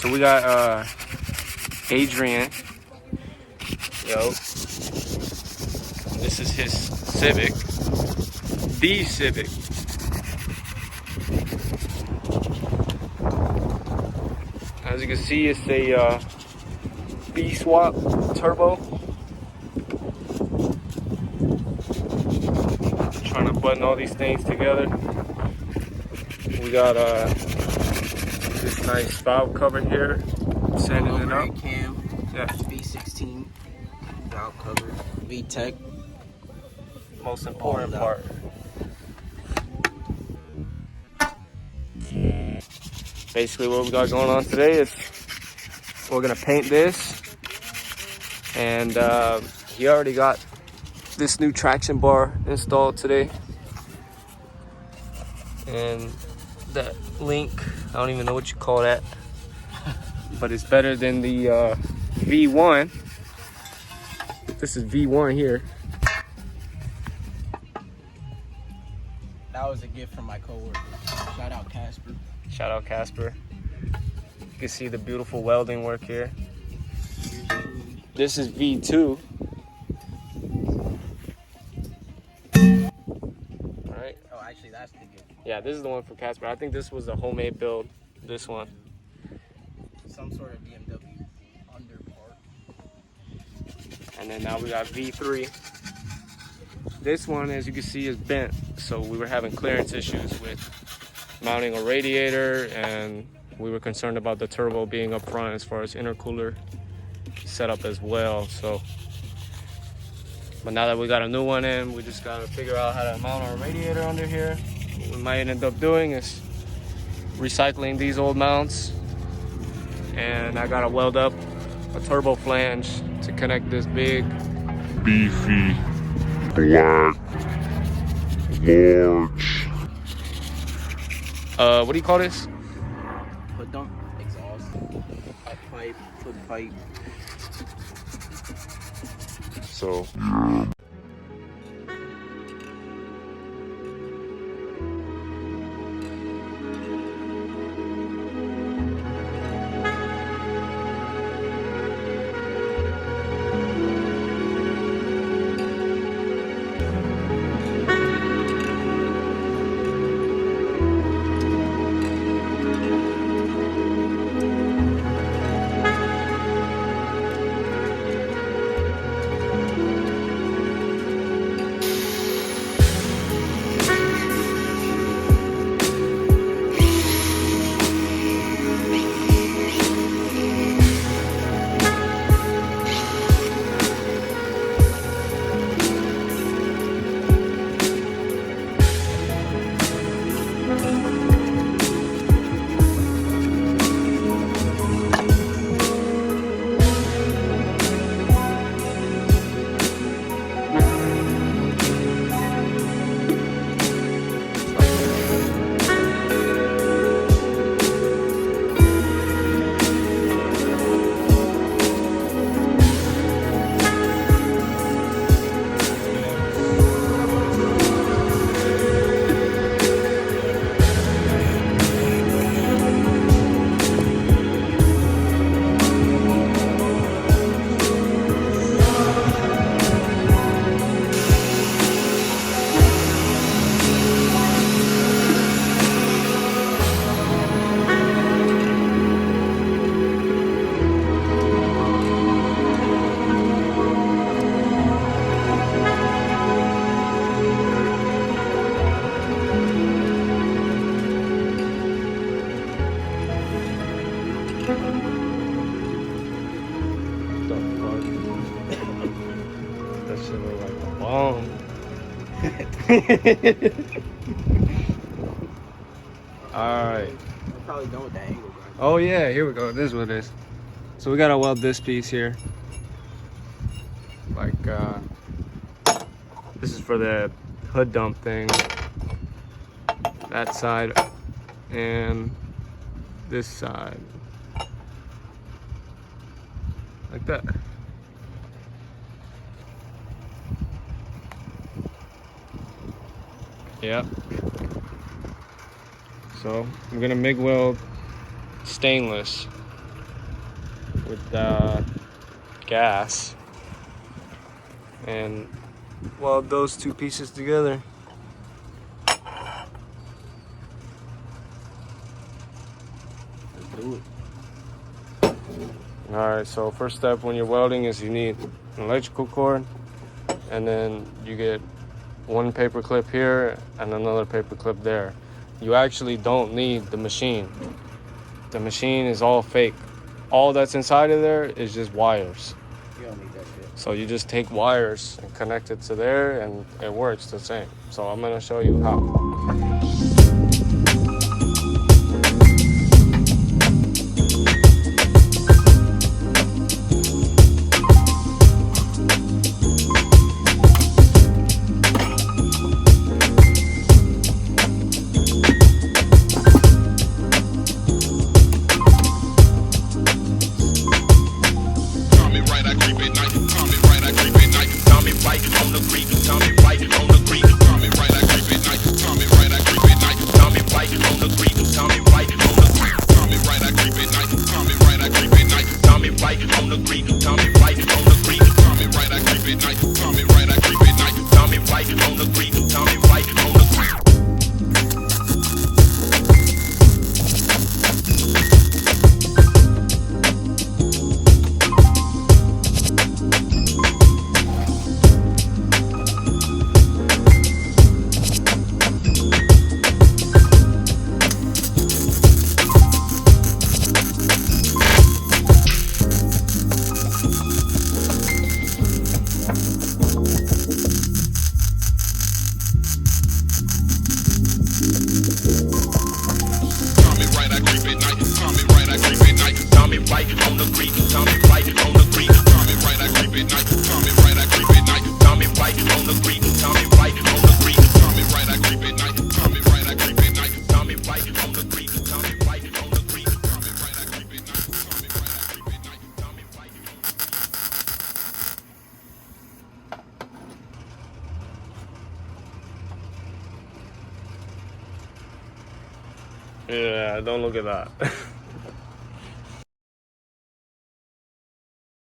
So we got Adrian. Yo. This is his Civic. The Civic. As you can see, it's a B-swap turbo. Trying to button all these things together. We got this nice valve cover here, sanding it up. Cam, yeah. V16 valve cover, VTEC. Most important part. Basically, what we got going on today is we're gonna paint this, and he already got this new traction bar installed today, and that link, I don't even know what you call that, but it's better than the V1. This is V1 here. That was a gift from my coworker. Shout out Casper. Shout out Casper. You can see the beautiful welding work here. This is V2. Alright. Oh, actually, that's the gift. Yeah, this is the one for Casper. I think this was a homemade build, this one. Some sort of BMW under part. And then now we got V3. This one, as you can see, is bent. So we were having clearance issues with mounting a radiator, and we were concerned about the turbo being up front as far as intercooler setup as well. So, but now that we got a new one in, we just gotta figure out how to mount our radiator under here. What we might end up doing is recycling these old mounts, and I gotta weld up a turbo flange to connect this big, beefy, black, large, what do you call this? Hood dump, exhaust, up pipe, hood pipe. So that shit look like a bomb. Alright. I'm probably done with that angle, guys. Oh yeah, here we go. This is what it is. So we gotta weld this piece here. Like this is for the hood dump thing. That side and this side. Like that. Yeah. So I'm gonna MIG weld stainless with gas and weld those two pieces together. Let's do it. Alright, so first step when you're welding is you need an electrical cord, and then you get one paper clip here and another paper clip there. You actually don't need the machine. The machine is all fake. All that's inside of there is just wires. You don't need that shit. So you just take wires and connect it to there and it works the same. So I'm gonna show you how. Yeah, don't look at that.